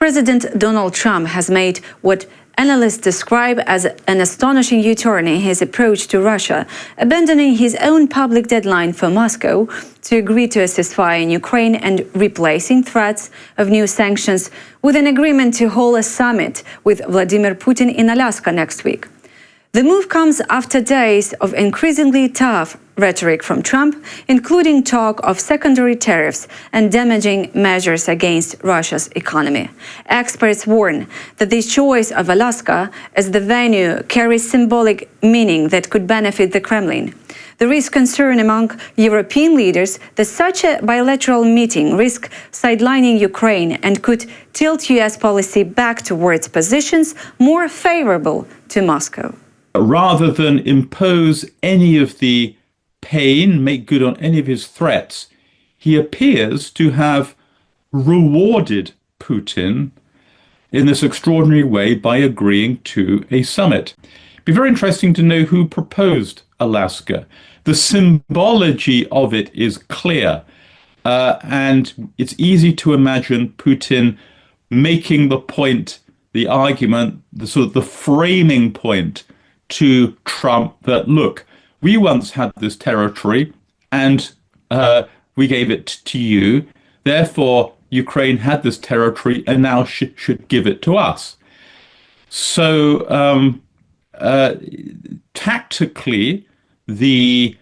President Donald Trump has made what analysts describe as an astonishing U-turn in his approach to Russia, abandoning his own public deadline for Moscow to agree to a ceasefire in Ukraine and replacing threats of new sanctions with an agreement to hold a summit with Vladimir Putin in Alaska next week. The move comes after days of increasingly tough rhetoric from Trump, including talk of secondary tariffs and damaging measures against Russia's economy. Experts warn that the choice of Alaska as the venue carries symbolic meaning that could benefit the Kremlin. There is concern among European leaders that such a bilateral meeting risks sidelining Ukraine and could tilt US policy back towards positions more favorable to Moscow. Rather than impose any of the pain, make good on any of his threats, he appears to have rewarded Putin in this extraordinary way by agreeing to a summit. It'd be very interesting to know who proposed Alaska. The symbology of it is clear, and it's easy to imagine Putin making the point, the argument, the sort of the framing point to Trump that, look, we once had this territory and we gave it to you. Therefore, Ukraine had this territory and now should give it to us. So tactically, the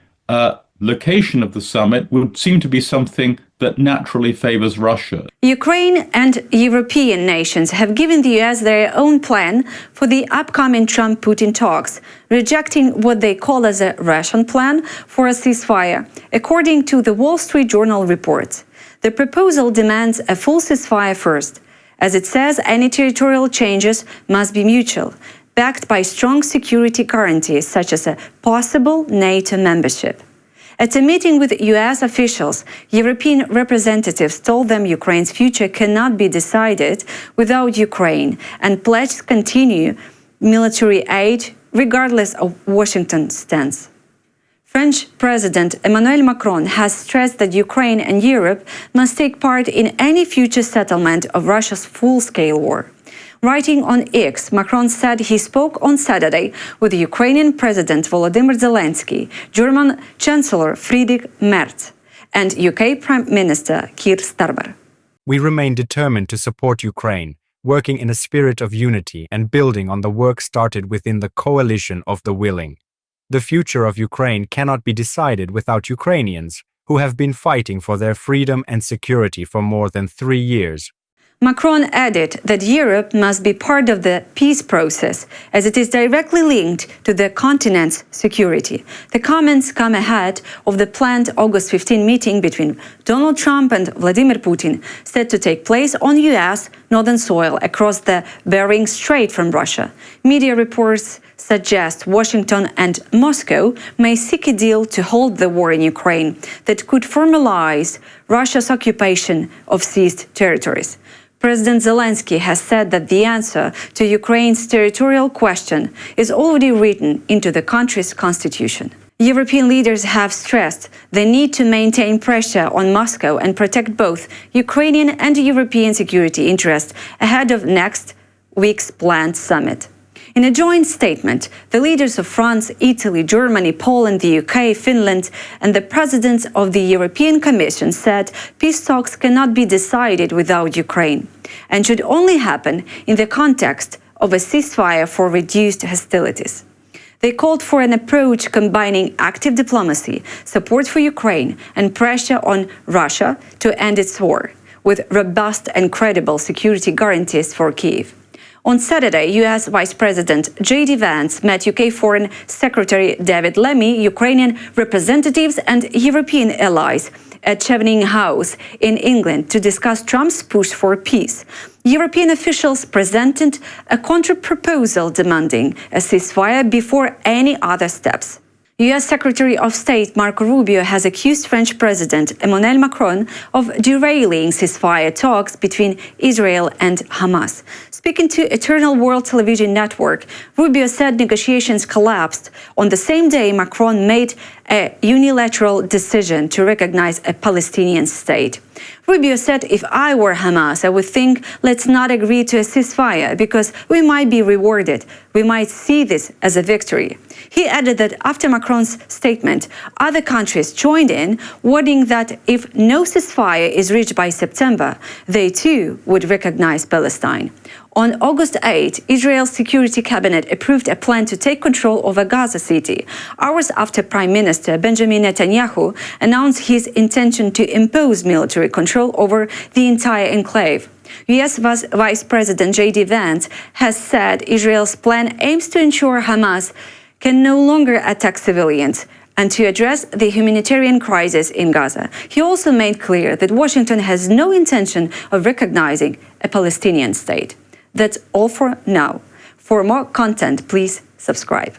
location of the summit would seem to be something that naturally favors Russia. Ukraine and European nations have given the US their own plan for the upcoming Trump-Putin talks, rejecting what they call as a Russian plan for a ceasefire, according to the Wall Street Journal reports. The proposal demands a full ceasefire first. As it says, any territorial changes must be mutual, backed by strong security guarantees such as a possible NATO membership. At a meeting with US officials, European representatives told them Ukraine's future cannot be decided without Ukraine and pledged to continue military aid regardless of Washington's stance. French President Emmanuel Macron has stressed that Ukraine and Europe must take part in any future settlement of Russia's full-scale war. Writing on X, Macron said he spoke on Saturday with Ukrainian President Volodymyr Zelensky, German Chancellor Friedrich Merz, and UK Prime Minister Keir Starmer. We remain determined to support Ukraine, working in a spirit of unity and building on the work started within the coalition of the willing. The future of Ukraine cannot be decided without Ukrainians, who have been fighting for their freedom and security for more than 3 years. Macron added that Europe must be part of the peace process, as it is directly linked to the continent's security. The comments come ahead of the planned August 15 meeting between Donald Trump and Vladimir Putin, set to take place on US northern soil across the Bering Strait from Russia. Media reports suggest Washington and Moscow may seek a deal to halt the war in Ukraine that could formalize Russia's occupation of seized territories. President Zelensky has said that the answer to Ukraine's territorial question is already written into the country's constitution. European leaders have stressed the need to maintain pressure on Moscow and protect both Ukrainian and European security interests ahead of next week's planned summit. In a joint statement, the leaders of France, Italy, Germany, Poland, the UK, Finland, and the presidents of the European Commission said peace talks cannot be decided without Ukraine and should only happen in the context of a ceasefire for reduced hostilities. They called for an approach combining active diplomacy, support for Ukraine, and pressure on Russia to end its war, with robust and credible security guarantees for Kyiv. On Saturday, US Vice President J.D. Vance met UK Foreign Secretary David Lammy, Ukrainian representatives and European allies at Chevening House in England to discuss Trump's push for peace. European officials presented a counter-proposal demanding a ceasefire before any other steps. US Secretary of State Marco Rubio has accused French President Emmanuel Macron of derailing ceasefire talks between Israel and Hamas. Speaking to Eternal World Television Network, Rubio said negotiations collapsed on the same day Macron made a unilateral decision to recognize a Palestinian state. Rubio said, "If I were Hamas, I would think, let's not agree to a ceasefire because we might be rewarded. We might see this as a victory." He added that after Macron's statement, other countries joined in, warning that if no ceasefire is reached by September, they too would recognize Palestine. On August 8, Israel's Security Cabinet approved a plan to take control over Gaza City, hours after Prime Minister Benjamin Netanyahu announced his intention to impose military control over the entire enclave. U.S. Vice President J.D. Vance has said Israel's plan aims to ensure Hamas can no longer attack civilians and to address the humanitarian crisis in Gaza. He also made clear that Washington has no intention of recognizing a Palestinian state. That's all for now. For more content, please subscribe.